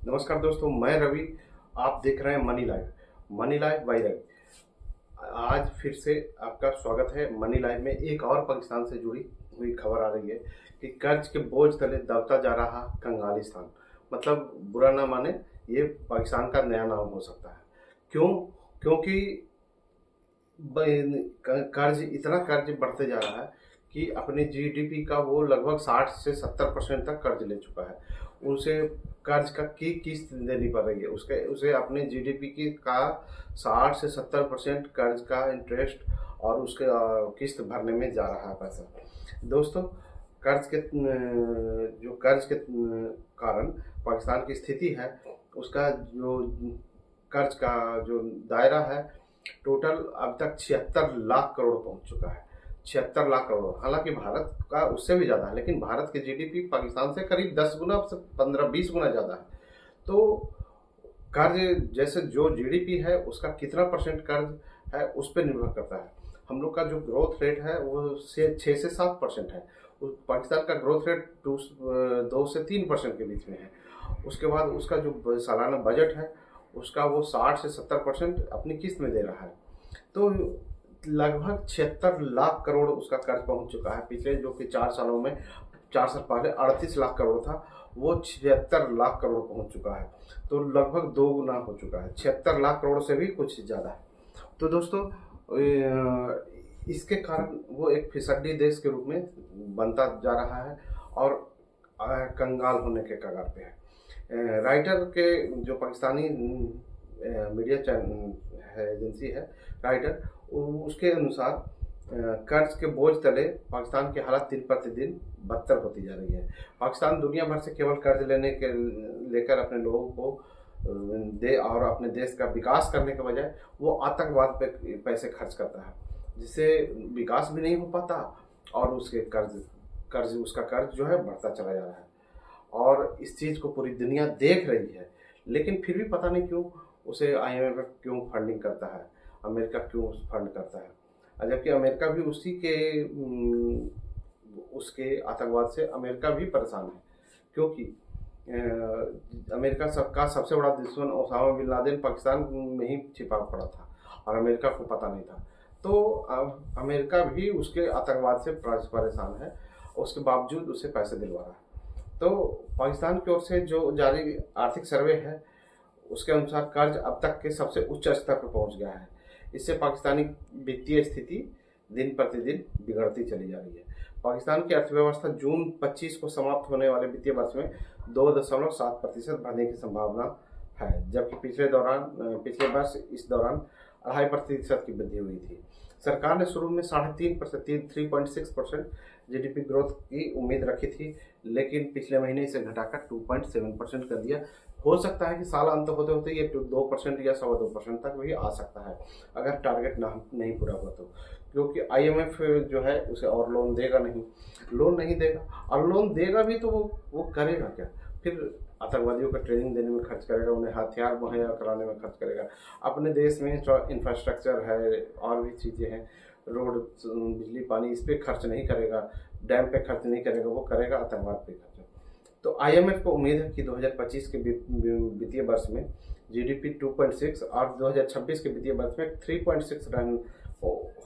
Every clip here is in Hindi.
नमस्कार दोस्तों, मैं रवि। आप देख रहे हैं मनी लाइव बाय रवि। आज फिर से आपका स्वागत है। मनी लाइव में एक और पाकिस्तान से जुड़ी हुई खबर आ रही है कि कर्ज के बोझ तले दबता जा रहा कंगालिस्तान। मतलब बुरा ना माने, ये पाकिस्तान का नया नाम हो सकता है। क्यों? क्योंकि कर्ज, इतना कर्ज बढ़ते जा रहा है कि अपने जीडीपी का वो लगभग 60 से 70% तक कर्ज ले चुका है। उसे कर्ज का की किस्त देनी पड़ रही है, उसके उसे अपने जीडीपी की का 60 से 70% कर्ज का इंटरेस्ट और उसके किस्त भरने में जा रहा है पैसा। दोस्तों, कर्ज के कारण पाकिस्तान की स्थिति है, उसका जो कर्ज का जो दायरा है, टोटल अब तक 76 लाख करोड़ पहुंच चुका है। 76 लाख करोड़, हालांकि भारत का उससे भी ज़्यादा है, लेकिन भारत की जीडीपी पाकिस्तान से करीब 10 गुना से 15-20 गुना ज़्यादा है। तो कर्ज, जैसे जो जीडीपी है उसका कितना परसेंट कर्ज है उस पर निर्भर करता है। हम लोग का जो ग्रोथ रेट है वो 6 से 7% है। पाकिस्तान का ग्रोथ रेट 2 से 3% के बीच में है। उसके बाद उसका जो सालाना बजट है उसका वो 60 से 70% अपनी किस्त में दे रहा है। तो लगभग 76 लाख करोड़ उसका कर्ज पहुंच चुका है। पिछले जो कि 4 सालों में, 4 साल पहले 38 लाख करोड़ था, वो 76 लाख करोड़ पहुंच चुका है। तो लगभग 2 गुना हो चुका है। 76 लाख करोड़ से भी कुछ ज़्यादा है। तो दोस्तों, इसके कारण वो एक फिसड्डी देश के रूप में बनता जा रहा है और कंगाल होने के कगार पे है। राइटर के जो पाकिस्तानी मीडिया चैनल है, एजेंसी है राइटर, उसके अनुसार कर्ज के बोझ तले पाकिस्तान की हालत दिन प्रतिदिन बदतर होती जा रही है। पाकिस्तान दुनिया भर से केवल कर्ज लेकर अपने लोगों को दे और अपने देश का विकास करने के बजाय वो आतंकवाद पे पैसे खर्च करता है, जिससे विकास भी नहीं हो पाता और उसके उसका कर्ज जो है बढ़ता चला जा रहा है। और इस चीज़ को पूरी दुनिया देख रही है, लेकिन फिर भी पता नहीं क्यों उसे आईएमएफ क्यों फंडिंग करता है, अमेरिका क्यों फंड करता है। जबकि अमेरिका भी उसके आतंकवाद से अमेरिका भी परेशान है, क्योंकि अमेरिका सबका सबसे बड़ा दुश्मन ओसामा बिन लादेन पाकिस्तान में ही छिपा पड़ा था और अमेरिका को पता नहीं था। तो अमेरिका भी उसके आतंकवाद से परेशान है, उसके बावजूद उसे पैसे दिलवा रहा है। तो पाकिस्तान की ओर से जो जारी आर्थिक सर्वे है उसके अनुसार कर्ज अब तक के सबसे उच्च स्तर पर पहुंच गया है। इससे पाकिस्तानी वित्तीय स्थिति दिन प्रतिदिन बिगड़ती चली जा रही है। पाकिस्तान की अर्थव्यवस्था जून 25 को समाप्त होने वाले वित्तीय वर्ष में 2.7% बढ़ने की संभावना है, जबकि पिछले वर्ष इस दौरान 2.5% की वृद्धि हुई थी। सरकार ने शुरू में 3.6% जीडीपी ग्रोथ की उम्मीद रखी थी, लेकिन पिछले महीने इसे घटाकर 2.7% कर दिया। हो सकता है कि साल अंत होते होते ये 2% या 2.25% तक भी आ सकता है, अगर टारगेट नहीं पूरा हुआ तो। क्योंकि आईएमएफ जो है उसे और लोन देगा नहीं, और लोन देगा भी तो वो करेगा क्या? फिर आतंकवादियों का ट्रेनिंग देने में खर्च करेगा, उन्हें हथियार मुहैया कराने में खर्च करेगा। अपने देश में इंफ्रास्ट्रक्चर है और भी चीज़ें हैं, रोड, बिजली, पानी, इस पर खर्च नहीं करेगा, डैम पे खर्च नहीं करेगा, वो करेगा आतंकवाद पे खर्च। तो आईएमएफ को उम्मीद है कि 2025 के वित्तीय वर्ष में जीडीपी 2.6 और 2026 के वित्तीय वर्ष में 3.6 रन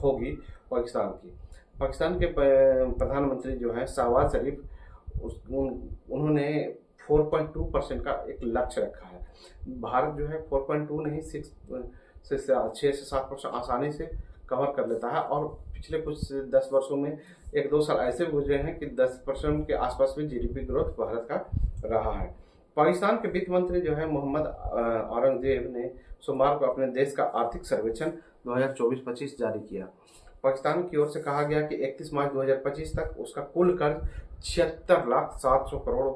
होगी पाकिस्तान की। पाकिस्तान के प्रधानमंत्री जो है शहबाज शरीफ, उन्होंने 4.2% का एक लक्ष्य रखा है। भारत जो है 4.2 नहीं, 6 से 7% आसानी से कवर कर लेता है। और पिछले कुछ 10 वर्षों में 1-2 साल ऐसे गुजरे हैं कि 10% के आसपास भी जीडीपी ग्रोथ भारत का रहा है। पाकिस्तान के वित्त मंत्री जो है मोहम्मद औरंगजेब ने सोमवार को अपने देश का आर्थिक सर्वेक्षण 2024-25 जारी किया। पाकिस्तान की ओर से कहा गया कि 31 मार्च 2025 तक उसका कुल कर्ज 76,700 करोड़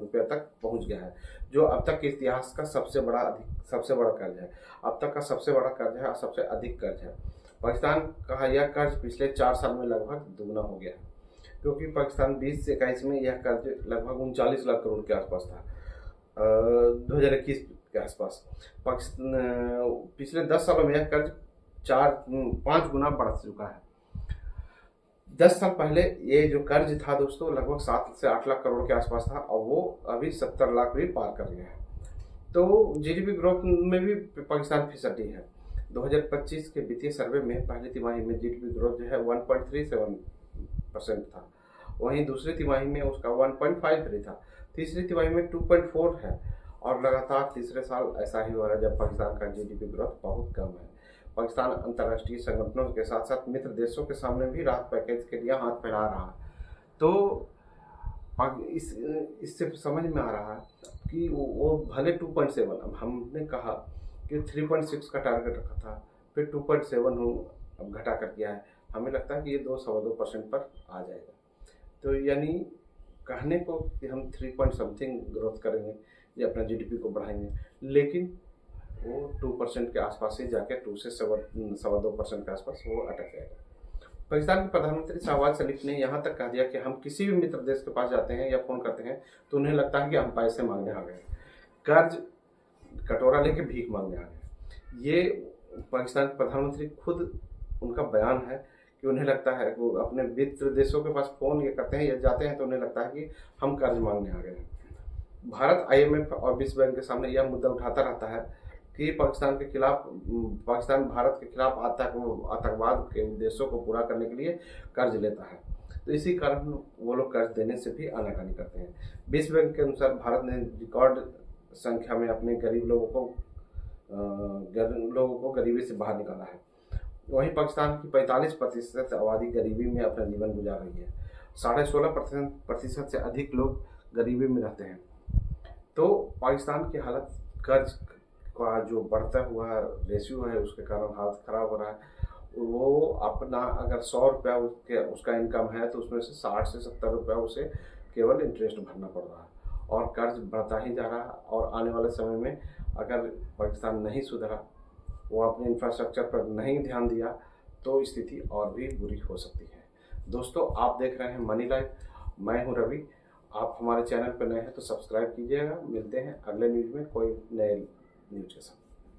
रुपये तक पहुंच गया है, जो अब तक के इतिहास का सबसे बड़ा कर्ज है। अब तक का सबसे बड़ा कर्ज है और सबसे अधिक कर्ज है। पाकिस्तान का यह कर्ज पिछले 4 साल में लगभग दुगना हो गया है, क्योंकि पाकिस्तान 20 से 21 में यह कर्ज लगभग 39 लाख करोड़ के आसपास था, 2021 के आसपास। पाकिस्तान पिछले 10 सालों में यह कर्ज 4-5 गुना बढ़ चुका है। 10 साल पहले ये जो कर्ज था दोस्तों लगभग 7 से 8 लाख करोड़ के आसपास था, और वो अभी 70 लाख भी पार कर गया है। तो जीडीपी ग्रोथ में भी पाकिस्तान फिसड्डी है। 2025 के वित्तीय सर्वे में पहली तिमाही में जीडीपी ग्रोथ जो है 1.37% था, वहीं दूसरी तिमाही में उसका 1.53 था, तीसरी तिमाही में 2.4 है, और लगातार तीसरे साल ऐसा ही हो रहा है जब पाकिस्तान का जीडीपी ग्रोथ बहुत कम है। पाकिस्तान अंतर्राष्ट्रीय संगठनों के साथ साथ मित्र देशों के सामने भी राहत पैकेज के लिए हाथ फैला रहा है। तो इससे समझ में आ रहा है कि वो भले 2.7, अब हमने कहा कि 3.6 का टारगेट रखा था, फिर 2.7 हो अब घटा कर किया है, हमें लगता है कि ये 2-2.25% पर आ जाएगा। तो यानी कहने को कि हम 3 पॉइंट समथिंग ग्रोथ करेंगे या अपना जीडीपी को बढ़ाएंगे, लेकिन वो 2% के आसपास ही जाके 2 से 2.25% के आसपास वो अटक जाएगा। पाकिस्तान के प्रधानमंत्री शहबाज शरीफ ने यहाँ तक कह दिया कि हम किसी भी मित्र देश के पास जाते हैं या फ़ोन करते हैं तो उन्हें लगता है कि हम पैसे मांगने आ गए, कर्ज कटोरा लेके भीख मांगने आ गए। ये पाकिस्तान के प्रधानमंत्री खुद उनका बयान है कि उन्हें लगता है वो अपने मित्र देशों के पास फ़ोन ये करते हैं या जाते हैं तो उन्हें लगता है कि हम कर्ज मांगने आ गए हैं। भारत IMF और विश्व बैंक के सामने यह मुद्दा उठाता रहता है कि पाकिस्तान भारत के खिलाफ आतंकवाद के उद्देश्यों को पूरा करने के लिए कर्ज लेता है, तो इसी कारण वो लोग कर्ज देने से भी आनाकानी करते हैं। विश्व बैंक के अनुसार भारत ने रिकॉर्ड संख्या में अपने गरीब लोगों को गरीबी से बाहर निकाला है। वहीं पाकिस्तान की 45% आबादी गरीबी में अपना जीवन गुजार रही है। 16.5% से अधिक लोग गरीबी में रहते हैं। तो पाकिस्तान की हालत कर्ज का जो बढ़ता हुआ रेशियो है उसके कारण हालत ख़राब हो रहा है। वो अपना अगर 100 रुपया उसका इनकम है तो उसमें से 60 से 70 रुपया उसे केवल इंटरेस्ट भरना पड़ रहा है, और कर्ज बढ़ता ही जा रहा है। और आने वाले समय में अगर पाकिस्तान नहीं सुधरा, वो अपने इंफ्रास्ट्रक्चर पर नहीं ध्यान दिया, तो स्थिति और भी बुरी हो सकती है। दोस्तों, आप देख रहे हैं मनी लाइफ, मैं हूं रवि। आप हमारे चैनल पर नए हैं तो सब्सक्राइब कीजिएगा। मिलते हैं अगले न्यूज़ में कोई नए न्यूज़ के साथ।